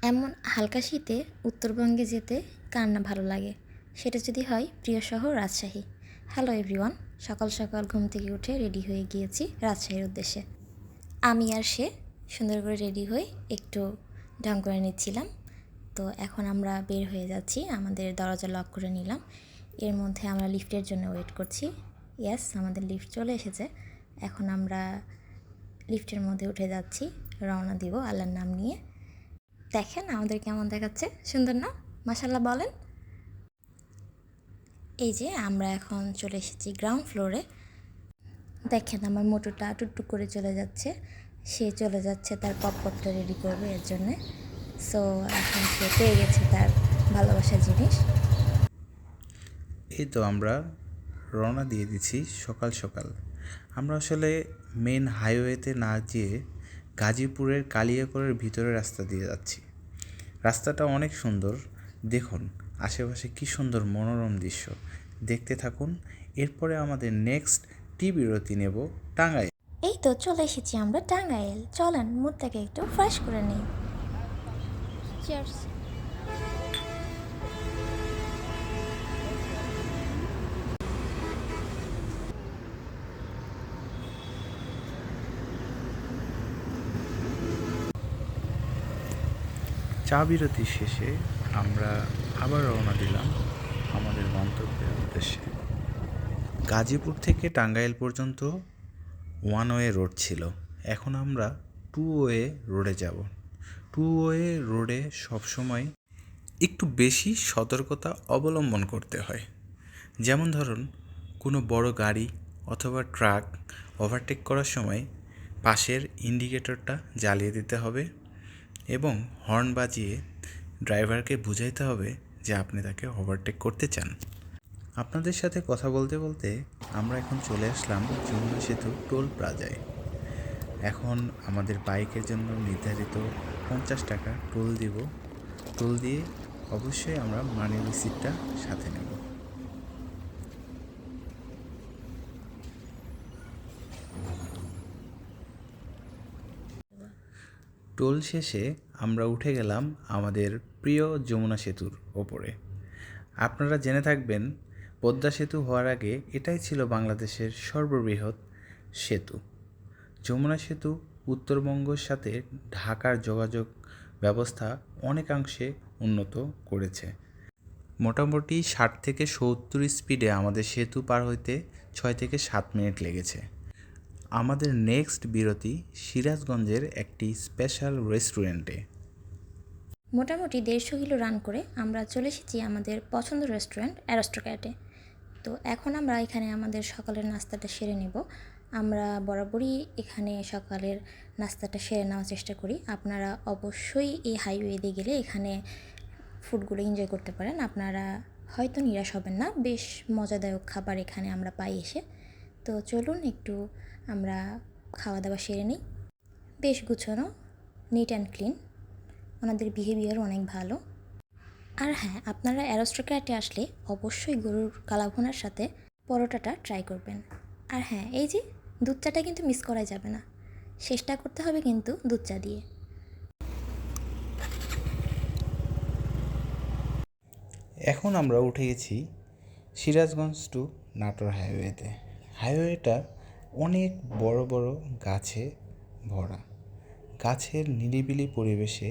এমন হালকা শীতে উত্তরবঙ্গে যেতে কার না ভালো লাগে, সেটা যদি হয় প্রিয় শহর রাজশাহী। হ্যালো এভরিওয়ান, সকাল সকাল ঘুম থেকে উঠে রেডি হয়ে গিয়েছি রাজশাহীর উদ্দেশ্যে। আমি আর সে সুন্দর করে রেডি হয়ে একটু ঢং করে নিচ্ছিলাম। তো এখন আমরা বের হয়ে যাচ্ছি, আমাদের দরজা লক করে নিলাম। এর মধ্যে আমরা লিফটের জন্য ওয়েট করছি। ইয়েস, আমাদের লিফট চলে এসেছে। এখন আমরা লিফটের মধ্যে উঠে যাচ্ছি, রওনা দিব আল্লাহর নাম নিয়ে। দেখেন আমাদের কেমন দেখাচ্ছে, সুন্দর না? মাশাল্লাহ বলেন। এই যে আমরা এখন চলে এসেছি গ্রাউন্ড ফ্লোরে। দেখেন আমার মোটরটা টুকটুক করে চলে যাচ্ছে, সে চলে যাচ্ছে তার পপকর্নটা রেডি করবে এর জন্যে। সো এখন সে পেয়ে গেছে তার ভালোবাসার জিনিস। এই তো আমরা রওনা দিয়ে দিচ্ছি সকাল সকাল। আমরা আসলে মেন হাইওয়েতে না যেয়ে গাজীপুরের কালিয়াকৈরের ভিতরে রাস্তা দিয়ে যাচ্ছি। রাস্তাটা অনেক সুন্দর, দেখুন আশেপাশে কী সুন্দর মনোরম দৃশ্য, দেখতে থাকুন। এরপরে আমাদের নেক্সট বিরতি নেব টাঙ্গাইল। এই তো চলে এসেছি আমরা টাঙ্গাইল। চলেন মুডটাকে একটু ফ্রেশ করে নিই। চিয়ার্স। চা বিরতি শেষে আমরা আবার রওনা দিলাম আমাদের গন্তব্যের উদ্দেশ্যে। গাজীপুর থেকে টাঙ্গাইল পর্যন্ত ওয়ান ওয়ে রোড ছিল, এখন আমরা টু ওয়ে রোডে যাব। টু ওয়ে রোডে সবসময় একটু বেশি সতর্কতা অবলম্বন করতে হয়। যেমন ধরুন, কোনো বড় গাড়ি অথবা ট্রাক ওভারটেক করার সময় পাশের ইন্ডিকেটরটা জ্বালিয়ে দিতে হবে এবং হর্ন বাজিয়ে ড্রাইভারকে বুঝাইতে হবে যে আপনি তাকে ওভারটেক করতে চান। আপনাদের সাথে কথা বলতে বলতে আমরা এখন চলে আসলাম যমুনা সেতু টোল প্লাজায়। এখন আমাদের বাইকের জন্য নির্ধারিত 50 টাকা টোল দিব। টোল দিয়ে অবশ্যই আমরা মানি রিসিপ্টটা সাথে নেব। টোল শেষে আমরা উঠে গেলাম আমাদের প্রিয় যমুনা সেতুর ওপরে। আপনারা জেনে থাকবেন, পদ্মা সেতু হওয়ার আগে এটাই ছিল বাংলাদেশের সর্ববৃহৎ সেতু। যমুনা সেতু উত্তরবঙ্গের সাথে ঢাকার যোগাযোগ ব্যবস্থা অনেকাংশে উন্নত করেছে। মোটামুটি 60 থেকে 70 স্পিডে আমাদের সেতু পার হইতে 6 থেকে 7 মিনিট লেগেছে। আমাদের নেক্সট বিরতি সিরাজগঞ্জের একটি স্পেশাল রেস্টুরেন্টে। মোটামুটি 150 কিলো রান করে আমরা চলে এসেছি আমাদের পছন্দের রেস্টুরেন্ট অ্যারোস্টোক্র্যাটে। তো এখন আমরা এখানে আমাদের সকালের নাস্তাটা সেরে নেব। আমরা বরাবরই এখানে সকালের নাস্তাটা সেরে নেওয়ার চেষ্টা করি। আপনারা অবশ্যই এই হাইওয়ে দিয়ে গেলে এখানে ফুডগুলো এনজয় করতে পারেন, আপনারা হয়তো নিরাশ হবেন না। বেশ মজাদায়ক খাবার এখানে আমরা পাই এসে। তো চলুন একটু আমরা খাওয়া দাওয়া সেরে নিই। বেশ গুছানো, নিট অ্যান্ড ক্লিন, ওনাদের বিহেভিয়ার অনেক ভালো। আর হ্যাঁ, আপনারা অ্যারোস্টোক্র্যাটে আসলে অবশ্যই গরুর কালাভুনার সাথে পরোটাটা ট্রাই করবেন। আর হ্যাঁ, এই যে দুধ চাটা কিন্তু মিস করাই যাবে না, শেষটা করতে হবে কিন্তু দুধ চা দিয়ে। এখন আমরা উঠে গেছি সিরাজগঞ্জ টু নাটোর হাইওয়েতে। হাইওয়েটা অনেক বড় বড় গাছে ভরা। গাছের নিরিবিলি পরিবেশে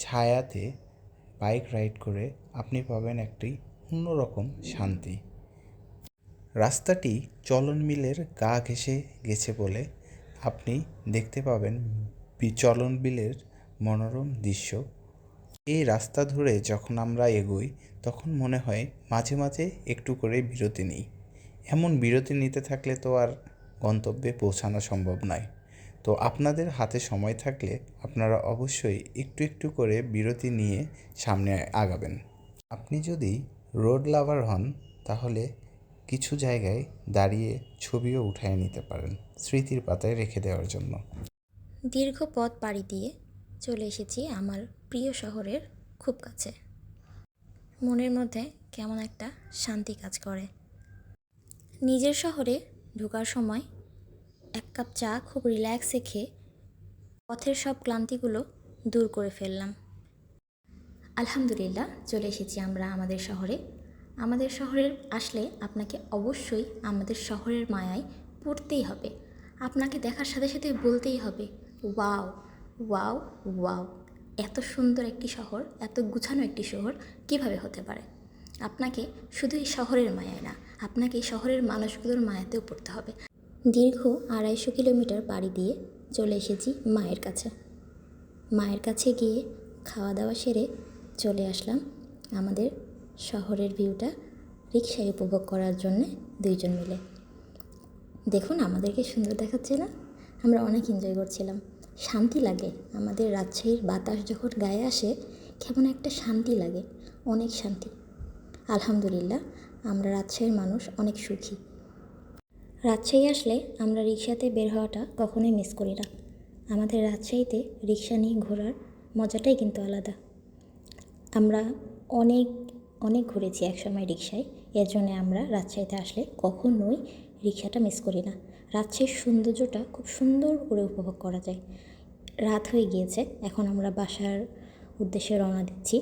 ছায়াতে বাইক রাইড করে আপনি পাবেন একটি অন্যরকম শান্তি। রাস্তাটি চলন বিলের গা ঘেঁষে গেছে বলে আপনি দেখতে পাবেন চলন বিলের মনোরম দৃশ্য। এই রাস্তা ধরে যখন আমরা এগোই তখন মনে হয় মাঝে মাঝে একটু করে বিরতি নিই। এমন বিরতি নিতে থাকলে তো আর গন্তব্যে পৌঁছানো সম্ভব নয়। তো আপনাদের হাতে সময় থাকলে আপনারা অবশ্যই একটু একটু করে বিরতি নিয়ে সামনে আগাবেন। আপনি যদি রোড লাভার হন তাহলে কিছু জায়গায় দাঁড়িয়ে ছবিও উঠায় নিতে পারেন স্মৃতির পাতায় রেখে দেওয়ার জন্য। দীর্ঘ পথ পাড়ি দিয়ে চলে এসেছি আমার প্রিয় শহরের খুব কাছে। মনের মধ্যে কেমন একটা শান্তি কাজ করে। নিজের শহরে ঢোকার সময় এক কাপ চা খুব রিল্যাক্সে খেয়ে পথের সব ক্লান্তিগুলো দূর করে ফেললাম। আলহামদুলিল্লাহ চলে এসেছি আমরা আমাদের শহরে। আমাদের শহরে আসলে আপনাকে অবশ্যই আমাদের শহরের মায়ায় পড়তেই হবে। আপনাকে দেখার সাথে সাথে বলতেই হবে ওয়াও, ওয়াও, ওয়াও। এত সুন্দর একটি শহর, এত গুছানো একটি শহর কিভাবে হতে পারে। আপনাকে শুধু এই শহরের মায়ায় না, আপনাকে এই শহরের মানুষগুলোর মায়াতেও পড়তে হবে। দীর্ঘ 250 কিলোমিটার পাড়ি দিয়ে চলে এসেছি মায়ের কাছে। মায়ের কাছে গিয়ে খাওয়া দাওয়া সেরে চলে আসলাম আমাদের শহরের ভিউটা রিকশায় উপভোগ করার জন্যে দুইজন মিলে। দেখুন আমাদেরকে সুন্দর দেখাচ্ছে না? আমরা অনেক এনজয় করছিলাম। শান্তি লাগে, আমাদের রাজশাহীর বাতাস যখন গায়ে আসে কেমন একটা শান্তি লাগে, অনেক শান্তি। আলহামদুলিল্লাহ আমরা রাজশাহীর মানুষ অনেক সুখী। রাজশাহী আসলে আমরা রিকশাতে বের হওয়াটা কখনোই মিস করি না। আমাদের রাজশাহীতে রিকশা নিয়ে ঘোরার মজাটাই কিন্তু আলাদা। আমরা অনেক অনেক ঘুরেছি একসময় রিকশায়, এর জন্য আমরা রাজশাহীতে আসলে কখনোই রিকশাটা মিস করি না। রাজশাহীর সৌন্দর্যটা খুব সুন্দর করে উপভোগ করা যায়। রাত হয়ে গিয়েছে, এখন আমরা বাসার উদ্দেশ্যে রওনা দিচ্ছি।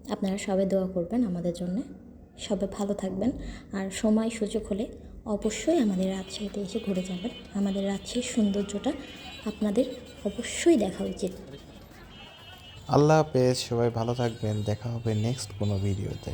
আপনারা সবাই দোয়া করবেন আমাদের জন্য, সবাই ভালো থাকবেন। আর সময় সুযোগ হলে অবশ্যই আমাদের রাজশাহীতে এসে ঘুরে যাবেন। আমাদের রাজশাহীর সৌন্দর্যটা আপনাদের অবশ্যই দেখা উচিত। আল্লাহ হাফেজ, সবাই ভালো থাকবেন, দেখা হবে নেক্সট কোনো ভিডিওতে।